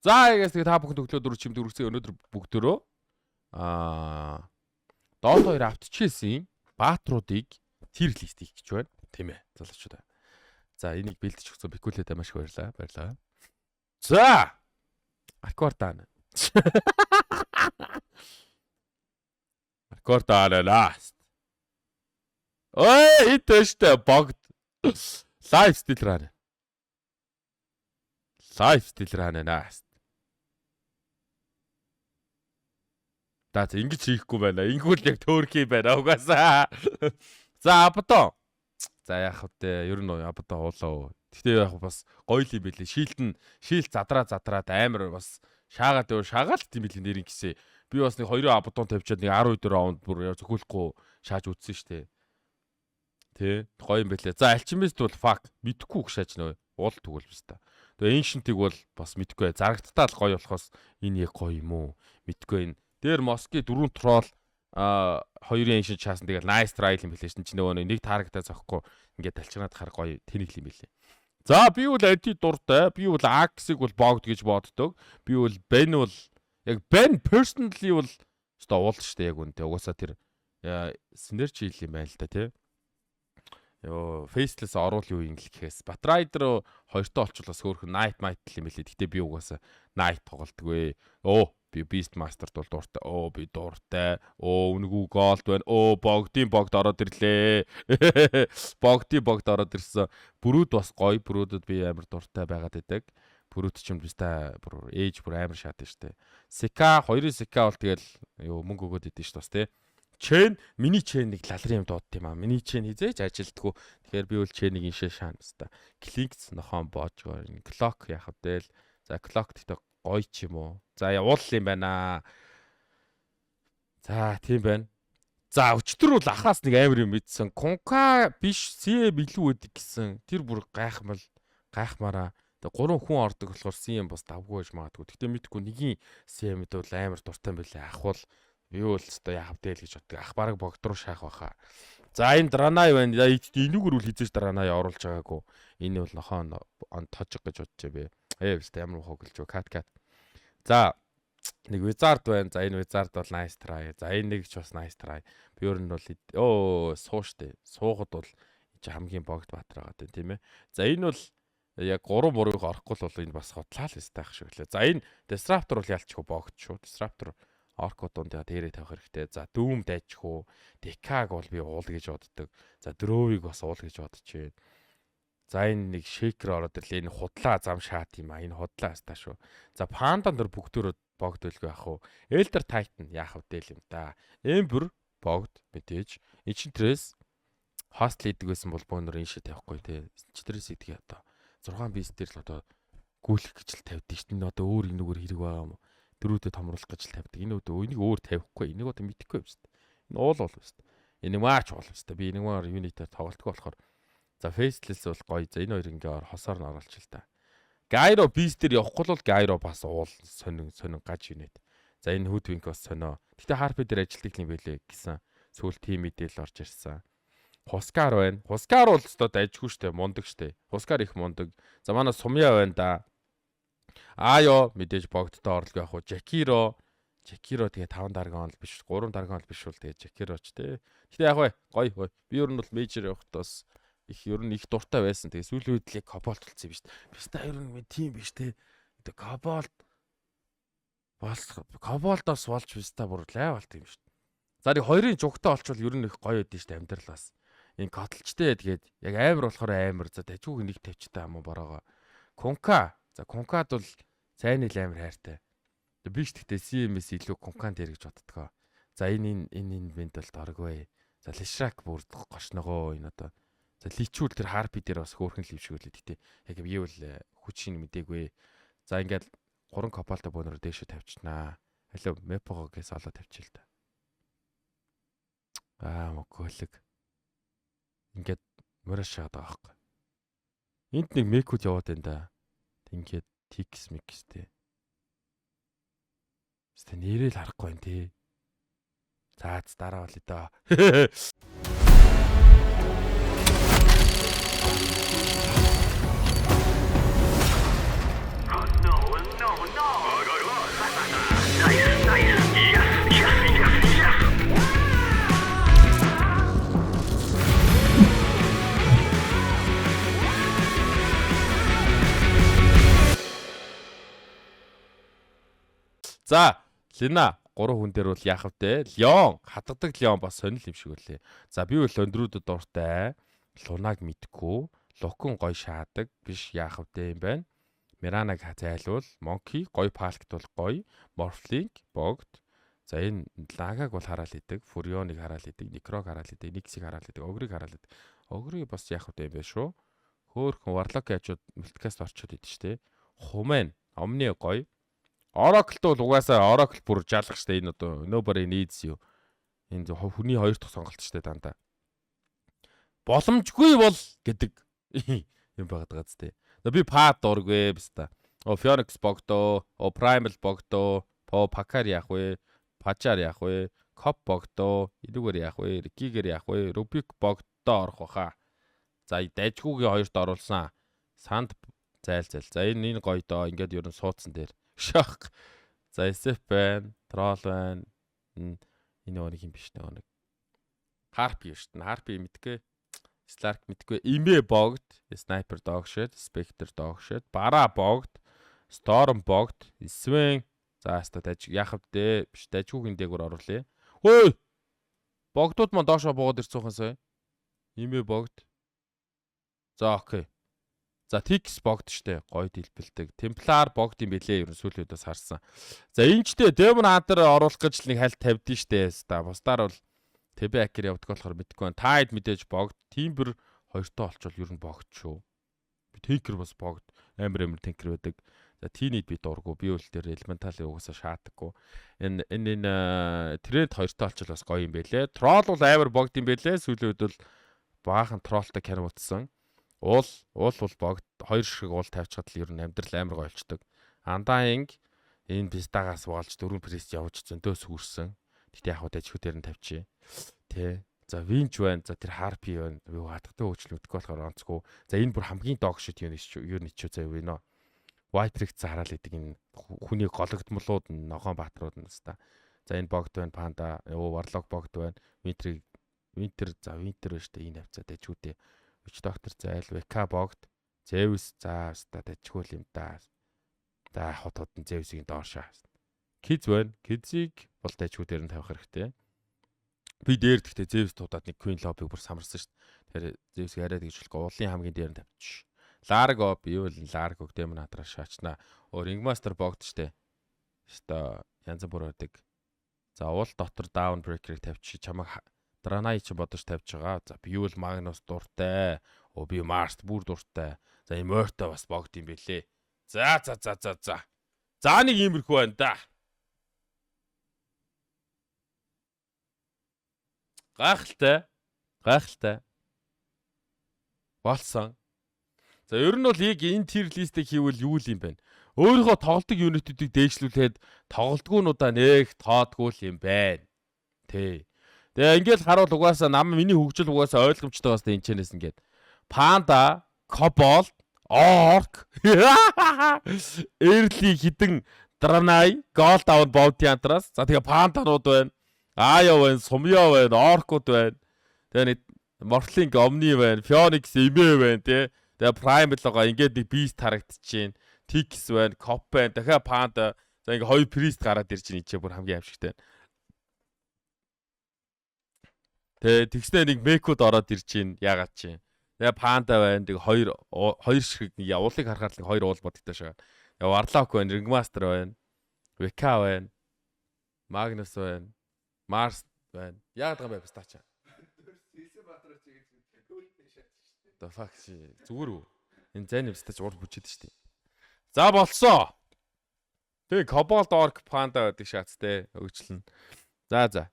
За ягаас тэгээ та бүхэн төглөө дөрөв чимдэг үргэлжлэн өнөөдөр бүгдөө Dota 2 автчихсэн баатруудыг тир лист хийх гэж байна. Тийм ээ. Залуучуудаа. За энийг бэлдэж өгсөн Бикулэдэ маш их баярлаа. За. Аккордан. Аккордан ласт. Ой, итэштэй богд. Live still run. Live still run наст. Даа ингэж хийхгүй байна. Ингүүл яг төөрхий байна. Угаасаа. За Абдон. За яах вэ? Ер нь Абдон уулаа. Гэтэ яг бас гоё л юм билээ. Шийлт задраад амар бас шаагаад тийм билээ нэрийн гисээ. Би бас нэг 2 Абдон тавьчаад нэг 12 раунд бүр зөвхөлөхгүй шааж үтсэн штэ. Тэ гоё юм билээ. За Alchemist бол fuck мэдхгүй гшааж нөө уул тэгвэл биш та. Тэгээ Ancient-ийг бол бас мэдхгүй. Зарагттаа л гоё болохоос энэ яг гоё юм уу? Мэдхгүй энэ. Дээр Моски 4 troll 2-ын Ancient чаасан тэгэл nice try юм билээ шин чи нөгөө нэг таргетаа зохгүй ингээд алчнаад хар гоё тэнэг юм билээ. За би бол анти дуртай. Би бол Axe-ыг бол богд гэж боддог. Би бол Ben бол яг Ben personally бол өстой уул штэ яг үнтэй. Угаасаа тэр synergy юм байна л да тий. Йоо faceless оруул юу юм гэхээс Batrider хоёртой олчлоос хөөрхөн Night Might юм билээ. Гэтэ би угаасаа Night тоглолтгүй. Би Beastmaster-д бол дуртай. Би дуртай. Үнгүү голд байна. Богд ороод ирлээ. Богд ороод ирсэн. Бүрүүд бас гоё. Бүрүүдэд би амар дуртай байгаад байдаг. Бүрүүд ч юм биш та бүр ээж бүр амар шат штэ. Сека 2-ын Сека бол тэгэл мөнгө өгөөд идэв ш бас тий. Чэн миний чэнийг лалрын юм дуудт юм аа. Миний чэн хизээж ажилтдаггүй. Тэгэхээр би бол чэнийг иншээ шаана хэвээр. Клинкс нохон боожгоо. Clock яах вэ? За Clock гэхдээ гоё ч юм уу. За уул юм байна. За тийм байна. За өчтөр бол ахаас нэг амар юм мэдсэн. Конка биш CM илүү өдөг гэсэн. Тэр бүр гайхмаараа. Тэгээ 3 хүн ордог болохоор CM бас давгүй байж магадгүй. Гэхдээ мэдгүй нэгийн CM-д бол амар дуртай юм билээ. Ахвал би бол өстой яав дээл гэж боддог. Ах бараг богд руу шаах баха. За энэ Дранай байна. Энүүгээр үл хизээж Дранай оруулж байгаагүй. Энэ бол нохоо тожиг гэж бодож бай. Өстой ямар хогөлж вэ? Кат. За нэг Wizard байна. За энэ Wizard бол nice try. За энэ нэг ч бас nice try. Би өөр нь бол суу штэ. Суугад бол хамгийн богд баатар байгаа тийм ээ. За энэ бол яг 3 мөрөг орохгүй бол энэ бас хотлаа л өстэй ах шиг лээ. За энэ Disruptor бол ялчгүй богд шүү. Disruptor Оркодонд дээрээ тавих хэрэгтэй. За Doom дайчихгүй. Decag бол би уул гэж боддог. За Drove-ыг бас уул гэж бодож байна. За энэ нэг Shaker ороод ирлээ. Энэ худлаа зам шаат юм а. Энэ худлаа хастаа шүү. За Panda дөр бүгдөө богд байлгүй ах уу. Elder Titan яах вэ дээл юм да. Ember богд мэдээж. Enchantress host хийдэг байсан бол бөөнөр энэ шиг тавихгүй те. Enchantress идэх одоо 6 биес дээр л одоо гүйлэх гэж л тавьдаг шүү дээ. Одоо өөр энэгээр хэрэг байгаа юм. Дөрүүдэд томруулах гэж л тавьдаг. Энэ өдөө энийг өөр тавихгүй. Энийг одоо мэдэхгүй юм шүү дээ. Энэ уул бол шүү дээ. Энэ маач бол шүү дээ. Би нэг маар юнитээр тоглолтгүй болохоор за Faceless бол гоё. За энэ хоёр ингээ хосоор нь оруулчих л та. Gyro Beast дээр явахгүй бол Gyro бас уул сонин гаж юнит. За энэ Hoodwink бас сонио. Гэтэ Harpy дээр ажилтдаг юм байлээ гэсэн сүүл тим мэдээлэл орж ирсэн. Huskar байна. Huskar бол өстой дайжгүй шүү дээ. Мундаг шүү дээ. Huskar их мундаг. За манай Сумья байна да. Аяо мэдээж богдтой орлого явах уу. Jakiro тэгээ 5 дарган ол биш 3 дарган ол биш бол тэгээ Jakiro ч тий. Гэтэ яг гоё. Би ер нь бол мейжер явахдаас ер нь их дуртай байсан. Тэгээ сүүлийн үед л Cobalt болсон юм шүү дээ. Биш та ер нь тийм биш тий. Тэгээ Cobaltоос болж биш та бүр лайвалт юм шүү дээ. За нэг 2-ын жугтаа олчвол ер нь их гоё байдэн шүү дээ амьдралаас. Энэ котлчтэй тэгээд яг амар болохоор амар. За дажгүй нэг тавьчтай юм уу бороогоо. Конка. За Конкад бол сайн л амар хайртай. Би ч гэхдээ CMS илүү Конкан дээр гэж боддгоо. За энэ бент бол доргой. За Lishrak бүр гошногоо энэ одоо. За Lichul тэр Harpy дээр бас хөөрхөн лившгүүлээ. Гэтэ яг би бол хүчин мдээгүй. За ингээд 3 Cobalt бөөнөр дээшээ тавьчихнаа. Алуу Mepogоос олоо тавьчих л та. Мөкөлөг. Ингээд мөрөш шаад байгаа байхгүй. Энд нэг Mekut яваад байна да. Ингээд Tix микстэй. Тэ нэрэл харахгүй байна тий. За дараа болъё доо. No. За, Лина 3 хүн дээр бол яах вэ? Леон, хатгадаг Леон бас сонир юм шиг үлээ. За, би бол өндрүүдэд дуртай. Лунаг мэдгүй. Лукун гой шаадаг. Биш яах вэ юм байна. Миранаг зайлуул. Монки гой палкт бол гой. Морфлинг богд. За, энэ лагаг бол хараал идэг. Фурионыг хараал идэг. Некрог хараал идэг. Никсиг хараал идэг. Огрыг хараал идэг. Огрыг бас яах вэ юм бэ шүү. Хөөхөн варлок яжууд мультикаст орчод идэв штэ. Хумэн, омны гой. Oracle бол угаасаа Oracle бүр жалгах штэ энэ одоо nobody needs you. Энэ хүний хоёр дахь сонголт штэ дандаа. Боломжгүй бол гэдэг юм байгаад байгаа зү. Би pad дургвэ биста. Phoenix богдоо, Primal богдоо, Pakar яах вэ? Pajar яах вэ? Cop богдоо, энүүгээр яах вэ? Rikiger яах вэ? Rubik богдоо орох баха. За дайжгуугийн хоёрт оруулсан. Санд зайл. За энэ гоё доо ингээд ерөн суудсан дээр. Шах. За SF байна, Troll байна. Энэ нэг юм биш нэг. Harpy шүү дээ. Harpy мэдгүй. Slark мэдгүй. Имэ богд, Sniper dog shit, Spectre dog shit, Bara богд, Storm богд, Sven. За хаста дайж яах вэ? Биш дайжгуугийн дээгүүр оруулъя. Хөөе. Богдууд маань доошоо буугаад ирцүүхэн сая. Имэ богд. За окей. За Tix богд штэ гоё дэлбэлдэг. Templar богд юм бэлээ ерөн сүүлийн үдээс харсан. За энэчтэй Demon Hunter оруулах гэж нэг хальт тавьдیں штэ. Бусдаар бол TB hacker явдаг болохоор мэдгүй байна. Tide мэдээж богд. Timber хоёртой олчвол ерөн богд шүү. Би Tinker бас богд. Амар Tinker байдаг. За Teenid би дургу. Би үл дээр Elemental-ыг угаасаа шаардаггүй. Энэ Trend хоёртой олчвол бас гоё юм бэлээ. Troll бол амар богд юм бэлээ. Сүүлийн үед бол баахан Trollтай кино утсан. Уул богд хоёр шиг уул тавьчихад л ер нь амьдрал амар гоё болчдөг. Undying энэ пистагаас болж 4 прист явж зөндөөс хүрсэн. Гэтэ яг удаа чихүү дээр нь тавьчих. Тэ. За Winch байна. За тэр Harpy байна. Би хатгатай хөөчлөг өгдөг болохоор онцгүй. За энэ бүр хамгийн dog shit юу нэг ч заяа вино. White Rift зараал идэг энэ хүний гологдмолууд ногоон баатрууд нь хэвээр. За энэ богд байна. Panda, Warlock богд байна. Winter байна штэ энэ авцаа дэжгүүдээ. Witch Doctor зайл, VK богд, Zeus за хаста дэжгүүл юм да. За хотод нь Zeus-ийн доошаа. Kids байна. Kids-ийг бол дэжгүүдээр нь тавих хэрэгтэй. Би дээр гэхдээ Zeus туудаад нэг Queen Lobby-г бүр самарсан штт. Тэгэхээр Zeus-ийг арай тэгж болохгүй уулын хамгийн дээр нь тавьчих. Largo би бол Largo Demon Hunter шаачна. Ringmaster богд штэ. Штэ янз бүр байдаг. За уул дотор Downbreaker-ыг тавьчих. Чамайг Дранай ч бодож тавьж байгаа. За би юу л Magnus дуртай. Би Mars бүр дуртай. За Immortal бас богд юм бэлээ. За. За нэг иймэрхүү байна да. Гайхалтай. Болсон. За ер нь бол яг энэ tier list-ийг хийвэл юу л юм бэ? Өөрийнхөө тоглодог юнитүүдийг дээшлүүлээд тоглолтгоонуудаа нэг тоодгүй юм байна. Тэ. Тэгээ ингээд харуул угаасаа миний хөгжил угаасаа ойлгомжтой баста энэчнээс ингээд Panda, Kobold, Orc, Early хідэн Dranai, Gold Down Bounty Hunter-аас за тэгээ Panda-нууд байна. Aya байна, Sumya байна, Orc-ууд байна. Тэгээ нэг Morphling, Omni байна, Phoenix, Ime байна тий. Тэгээ Primal-гаа ингээд нэг Beast харагдчихээн. Tix байна, Cop байна, дахиад Panda. За ингээд хоёр Priest гараад ирж байна. Ичээ бүр хамгийн аимшигтай. Тэгснэ нэг Mekod ороод ирж байна. Яагаад чи. Тэгээ Panda байна. Тэг хоёр шиг нэг уулыг харахаар нэг хоёр уул бодогтой шагаа. Warlock байна, Ringmaster байна. VK байна. Magnus байна. Mars байна. Яагаад байгаа юм бэ пистача? The fuck зүгээр үү? Энэ зайны пистач урд бүжээд штий. За болсоо. Тэгээ Kobold Orc Panda байдаг шаацтай өгчлэн. За.